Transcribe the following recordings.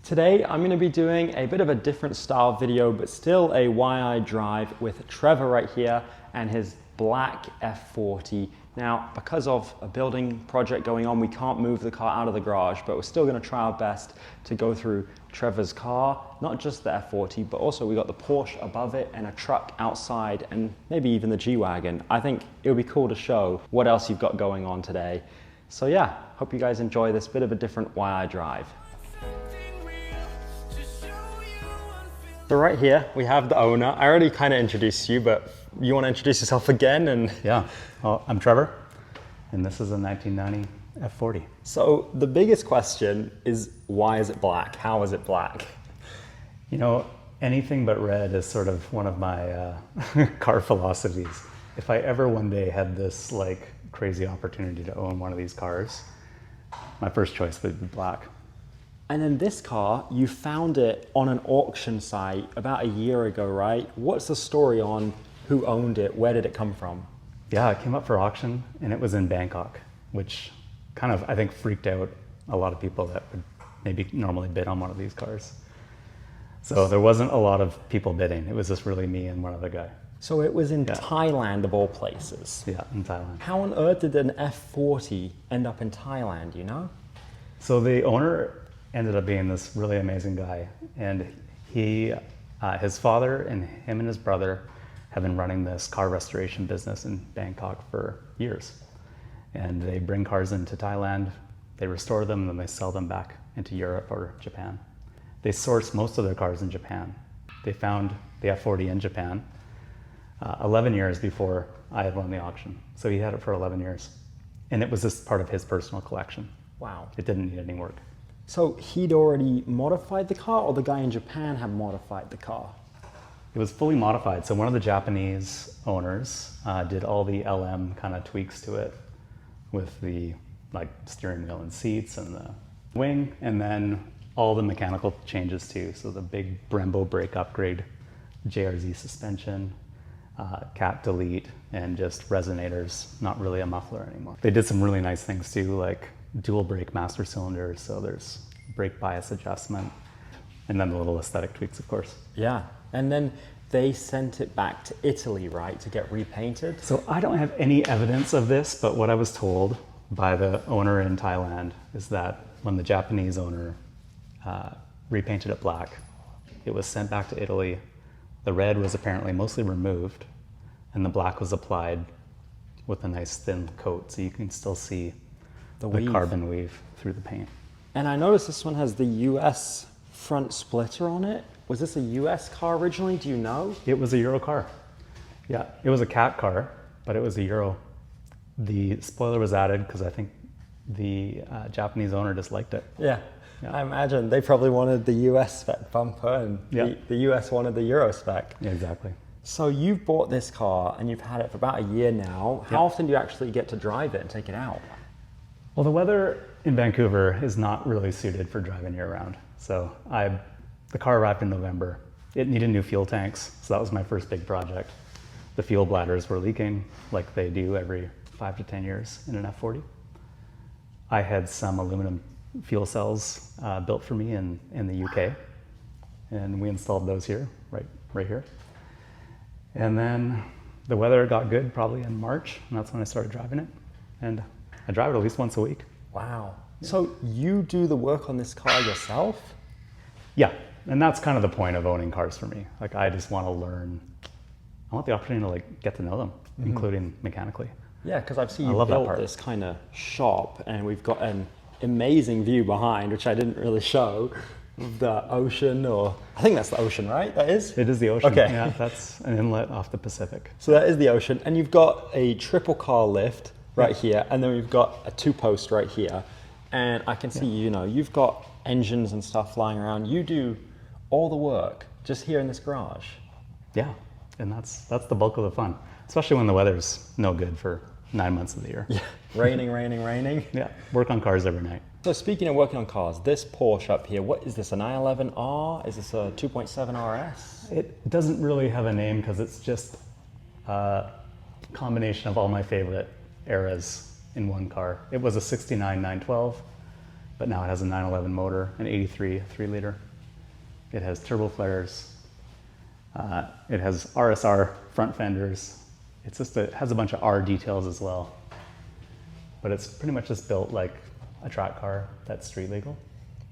Today I'm going to be doing a bit of a different style video, but still a why I drive with Trevor right here and his black F40. Now, because of a building project going on, we can't move the car out of the garage, but we're still going to try our best to go through Trevor's car, not just the F40, but also we got the Porsche above it and a truck outside and maybe even the G-Wagon. I think it would be cool to show what else you've got going on today. So yeah, hope you guys enjoy this bit of a different why I drive. So right here, we have the owner. I already kind of introduced you, but you want to introduce yourself again? And yeah, well, I'm Trevor, and this is a 1990 F40. So the biggest question is, why is it black? How is it black? You know, anything but red is sort of one of my car philosophies. If I ever one day had this like crazy opportunity to own one of these cars, my first choice would be black. And then this car, you found it on an auction site about a year ago, right? What's the story on who owned it? Where did it come from? Yeah, it came up for auction and it was in Bangkok, which kind of, I think, freaked out a lot of people that would maybe normally bid on one of these cars. So there wasn't a lot of people bidding. It was just really me and one other guy. So it was in Thailand of all places. Yeah, in Thailand. How on earth did an F40 end up in Thailand, you know? So the owner ended up being this really amazing guy, and his father and him and his brother have been running this car restoration business in Bangkok for years. And they bring cars into Thailand, they restore them, and then they sell them back into Europe or Japan. They source most of their cars in Japan. They found the F40 in Japan 11 years before I had won the auction. So he had it for 11 years. And it was just part of his personal collection. Wow. It didn't need any work. So he'd already modified the car, or the guy in Japan had modified the car? It was fully modified. So one of the Japanese owners did all the LM kind of tweaks to it with the like steering wheel and seats and the wing, and then all the mechanical changes too. So the big Brembo brake upgrade, JRZ suspension, cat delete, and just resonators, not really a muffler anymore. They did some really nice things too, like dual brake master cylinders, so there's brake bias adjustment, and then the little aesthetic tweaks, of course. Yeah, and then they sent it back to Italy, right, to get repainted? So I don't have any evidence of this, but what I was told by the owner in Thailand is that when the Japanese owner repainted it black, it was sent back to Italy. The red was apparently mostly removed, and the black was applied with a nice thin coat, so you can still see the carbon weave through the paint. And I noticed this one has the US front splitter on it. Was this a US car originally? Do you know? It was a Euro car. Yeah, it was a cat car, but it was a Euro. The spoiler was added because I think the Japanese owner disliked it. Yeah. I imagine they probably wanted the US spec bumper and the US wanted the Euro spec. Yeah, exactly. So you've bought this car and you've had it for about a year now. How often do you actually get to drive it and take it out? Well, the weather in Vancouver is not really suited for driving year round. So the car arrived in November. It needed new fuel tanks, so that was my first big project. The fuel bladders were leaking like they do every 5 to 10 years in an F40. I had some aluminum fuel cells built for me in the UK, and we installed those here, right here. And then the weather got good probably in March, and that's when I started driving it. And I drive it at least once a week. Wow. So you do the work on this car yourself? Yeah, and that's kind of the point of owning cars for me. Like, I just want to learn. I want the opportunity to like get to know them, including mechanically. Yeah, because I've seen you built this kind of shop, and we've got an amazing view behind, which I didn't really show, of the ocean, or I think that's the ocean, right? That is? It is the ocean. Okay. Yeah, that's an inlet off the Pacific. So that is the ocean, and you've got a triple car lift right here, and then we've got a 2-post right here, and I can see, you know, you've got engines and stuff lying around. You do all the work just here in this garage. Yeah, and that's the bulk of the fun, especially when the weather's no good for 9 months of the year. Yeah, raining. Yeah, work on cars every night. So speaking of working on cars, this Porsche up here, what is this, a 911R? Is this a 2.7 RS? It doesn't really have a name because it's just a combination of all my favorite eras in one car. It was a 69 912. but now it has a 911 motor, an 83 3-liter. It has turbo flares. It has RSR front fenders. It has a bunch of R details as well. But it's pretty much just built like a track car that's street legal.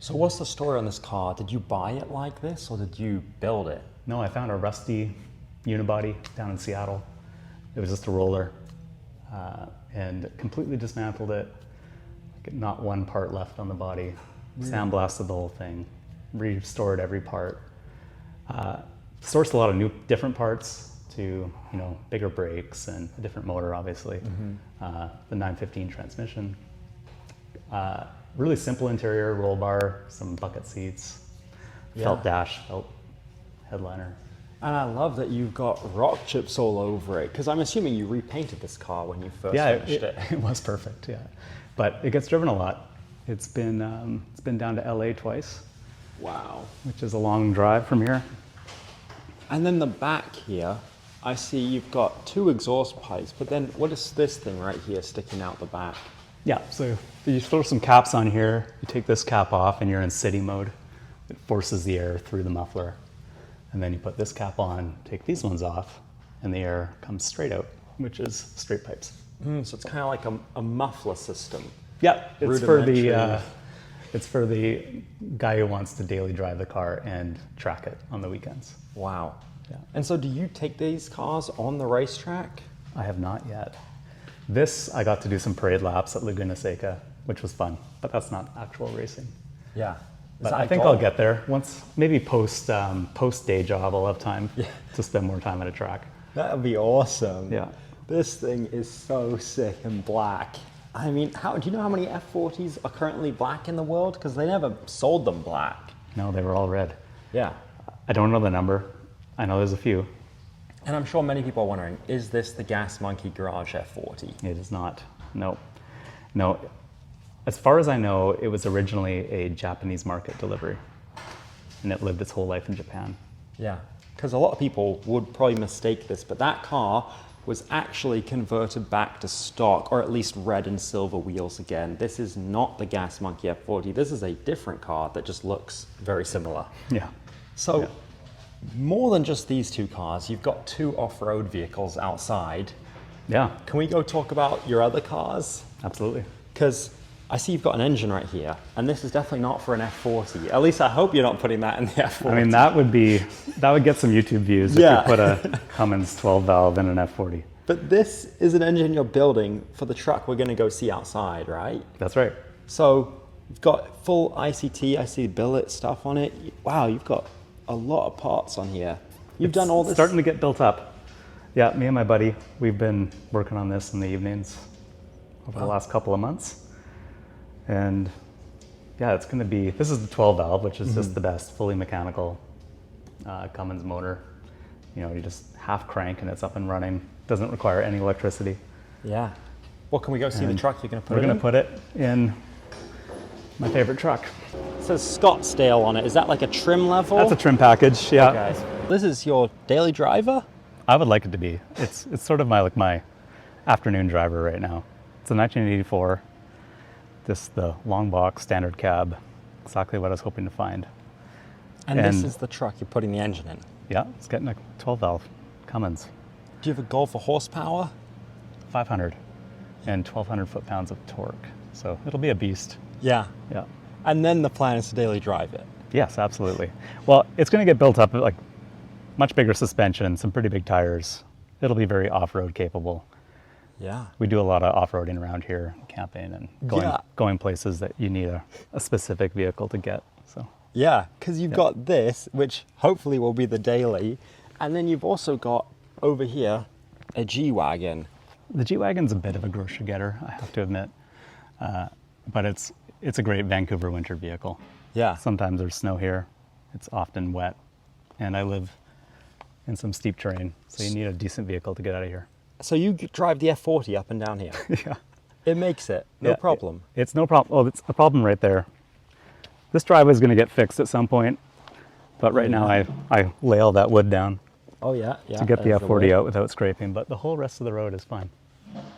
So what's the story on this car? Did you buy it like this, or did you build it? No, I found a rusty unibody down in Seattle. It was just a roller, and completely dismantled it. Not one part left on the body. Sandblasted the whole thing, restored every part. Sourced a lot of different parts to, bigger brakes and a different motor, obviously. The 915 transmission. Really simple interior, roll bar, some bucket seats, felt dash, felt headliner. And I love that you've got rock chips all over it, because I'm assuming you repainted this car when you first finished it. It was perfect, yeah. But it gets driven a lot. It's been down to LA twice. Wow. Which is a long drive from here. And then the back here, I see you've got 2 exhaust pipes, but then what is this thing right here sticking out the back? Yeah, so you throw some caps on here, you take this cap off and you're in city mode. It forces the air through the muffler. And then you put this cap on, take these ones off, and the air comes straight out, which is straight pipes. So it's kind of like a muffler system. Yeah, it's for the guy who wants to daily drive the car and track it on the weekends. Wow. Yeah. And so do you take these cars on the racetrack? I have not yet. This, I got to do some parade laps at Laguna Seca, which was fun, but that's not actual racing. Yeah. But I think I'll get there once, maybe post day job, I'll have time to spend more time at a track. That would be awesome. Yeah. This thing is so sick and black. I mean, do you know how many F40s are currently black in the world? Because they never sold them black. No, they were all red. Yeah. I don't know the number. I know there's a few. And I'm sure many people are wondering, is this the Gas Monkey Garage F40? It is not. No. No. As far as I know, it was originally a Japanese market delivery, and it lived its whole life in Japan. Yeah, because a lot of people would probably mistake this, but that car was actually converted back to stock, or at least red and silver wheels again. This is not the Gas Monkey F40. This is a different car that just looks very similar. Yeah. So, more than just these 2 cars, you've got 2 off-road vehicles outside. Yeah. Can we go talk about your other cars? Absolutely. Because I see you've got an engine right here, and this is definitely not for an F40. At least I hope you're not putting that in the F40. I mean, that would get some YouTube views if you put a Cummins 12 valve in an F40. But this is an engine you're building for the truck we're going to go see outside, right? That's right. So you've got full ICT. I see billet stuff on it. Wow, you've got a lot of parts on here. You've done all this. Starting to get built up. Yeah, me and my buddy, we've been working on this in the evenings over the last couple of months. And yeah, it's going to be, this is the 12 valve, which is just the best, fully mechanical Cummins motor. You just half crank and it's up and running. Doesn't require any electricity. Yeah. Well, can we go see the truck you're going to put it in? We're going to put it in my favorite truck. It says Scottsdale on it. Is that like a trim level? That's a trim package, yeah. Okay. This is your daily driver? I would like it to be. It's sort of my afternoon driver right now. It's a 1984. The long box standard cab, exactly what I was hoping to find. And this is the truck you're putting the engine in? Yeah, it's getting a 12 valve Cummins. Do you have a goal for horsepower? 500 and 1,200 foot-pounds of torque. So it'll be a beast. Yeah. Yeah. And then the plan is to daily drive it? Yes, absolutely. Well, it's going to get built up like much bigger suspension, some pretty big tires. It'll be very off-road capable. Yeah. We do a lot of off-roading around here, camping and going places that you need a specific vehicle to get. So. Yeah, because you've got this, which hopefully will be the daily, and then you've also got over here a G-Wagon. The G-Wagon's a bit of a grocery getter, I have to admit, but it's a great Vancouver winter vehicle. Yeah. Sometimes there's snow here. It's often wet, and I live in some steep terrain, so you need a decent vehicle to get out of here. So you drive the F40 up and down here? Yeah. It makes it, no problem. It's no problem. Oh, it's a problem right there. This driveway is going to get fixed at some point, but right now I lay all that wood down to get the F40 out without scraping, but the whole rest of the road is fine.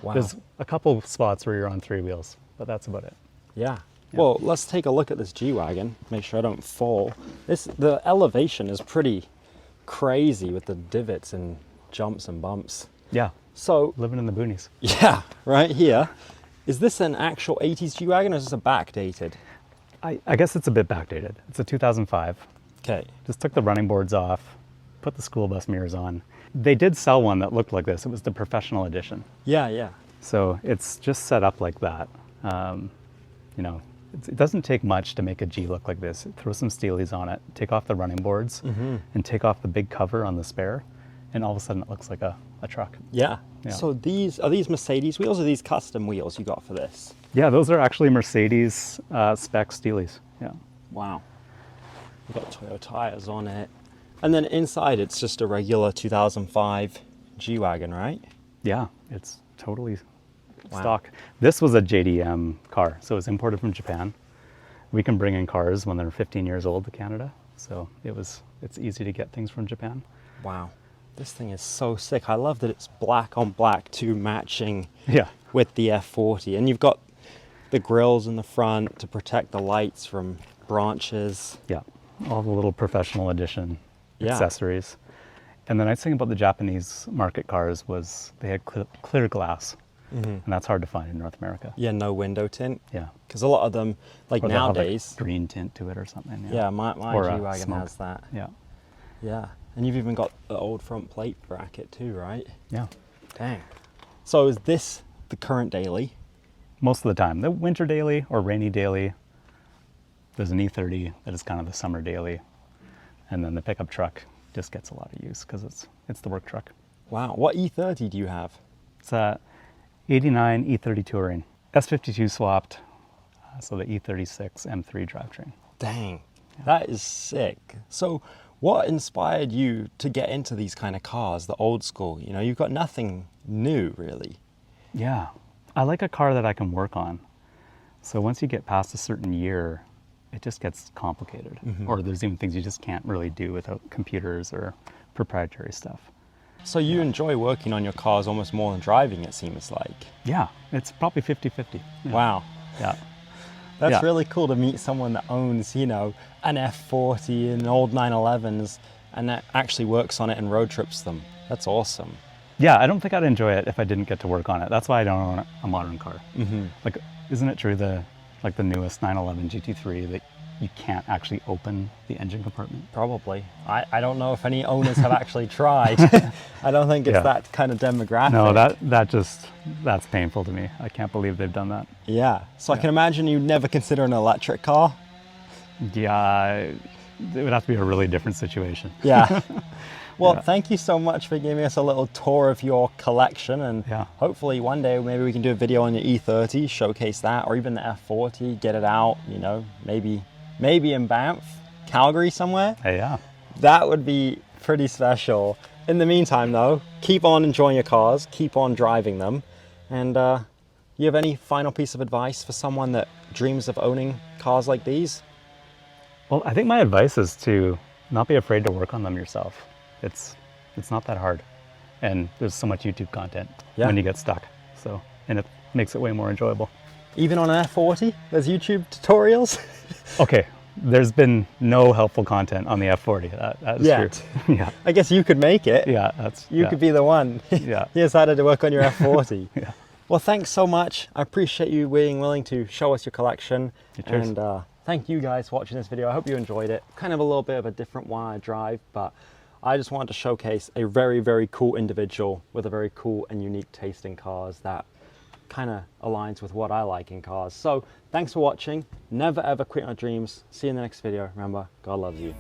Wow. There's a couple spots where you're on 3 wheels, but that's about it. Yeah. Well, let's take a look at this G-Wagon, make sure I don't fall. The elevation is pretty crazy with the divots and jumps and bumps. Yeah. So, Living in the boonies. yeah, right here. Is this an actual 80s G-Wagon or is this a backdated? I guess it's a bit backdated. It's a 2005. Okay. Just took the running boards off, put the school bus mirrors on. They did sell one that looked like this. It was the professional edition. Yeah, yeah. So it's just set up like that. You know, it doesn't take much to make a G look like this. Throw some steelies on it, take off the running boards, and take off the big cover on the spare, and all of a sudden it looks like a truck. Yeah. Yeah. So are these Mercedes wheels or are these custom wheels you got for this? Yeah, those are actually Mercedes spec steelies. Yeah. Wow. We've got Toyo tires on it. And then inside it's just a regular 2005 G-Wagon, right? Yeah, it's totally Wow. stock. This was a JDM car, so it was imported from Japan. We can bring in cars when they're 15 years old to Canada, so it's easy to get things from Japan. Wow. This thing is so sick. I love that it's black on black too, matching Yeah. with the F40. And you've got the grills in the front to protect the lights from branches. Yeah, all the little professional edition Yeah. accessories. And the nice thing about the Japanese market cars was they had clear glass, and that's hard to find in North America. Yeah, no window tint. Yeah. Because a lot of them, like Or they'll have, nowadays, green tint to it or something. yeah, my Or a G-Wagon smoke. has that. Yeah. Yeah. And you've even got the old front plate bracket too, right? Yeah. Dang. So is this the current daily? Most of the time. The winter daily or rainy daily, there's an E30 that is kind of the summer daily. And then the pickup truck just gets a lot of use because it's the work truck. Wow. What E30 do you have? It's a 89 E30 Touring. S52 swapped, so the E36 M3 drivetrain. Dang. That is sick. So what inspired you to get into these kind of cars, the old school? You know, you've got nothing new really. Yeah. I like a car that I can work on. So once you get past a certain year, it just gets complicated. Or there's even things you just can't really do without computers or proprietary stuff. So you enjoy working on your cars almost more than driving, it seems like. Yeah, it's probably 50-50. Yeah. Wow. Yeah. That's Yeah. really cool to meet someone that owns, you know, an F40 and old 911s and that actually works on it and road trips them. That's awesome. Yeah, I don't think I'd enjoy it if I didn't get to work on it. That's why I don't own a modern car. Like, isn't it true the newest 911 GT3 that you can't actually open the engine compartment? Probably. I don't know if any owners have actually tried. I don't think it's Yeah. that kind of demographic. No, that's painful to me. I can't believe they've done that. Yeah. So I can imagine you'd never consider an electric car. Yeah, it would have to be a really different situation. Yeah. Well, thank you so much for giving us a little tour of your collection, and Yeah. hopefully one day maybe we can do a video on your E30, showcase that, or even the F40, get it out, you know, maybe in Banff, Calgary somewhere. Yeah. That would be pretty special. In the meantime though, keep on enjoying your cars, keep on driving them, and you have any final piece of advice for someone that dreams of owning cars like these? Well, I think my advice is to not be afraid to work on them yourself. It's not that hard. And there's so much YouTube content when you get stuck. So, and it makes it way more enjoyable. Even on an F40, there's YouTube tutorials? Okay, there's been no helpful content on the F40. That is Yet. true. Yeah. I guess you could make it. Yeah, You could be the one. Yeah. Here's how to work on your F40. Yeah. Well, thanks so much. I appreciate you being willing to show us your collection. Cheers. And thank you guys for watching this video. I hope you enjoyed it. Kind of a little bit of a different wire drive, but I just wanted to showcase a very, very cool individual with a very cool and unique taste in cars that kind of aligns with what I like in cars. So thanks for watching. Never ever quit your dreams. See you in the next video. Remember, God loves you.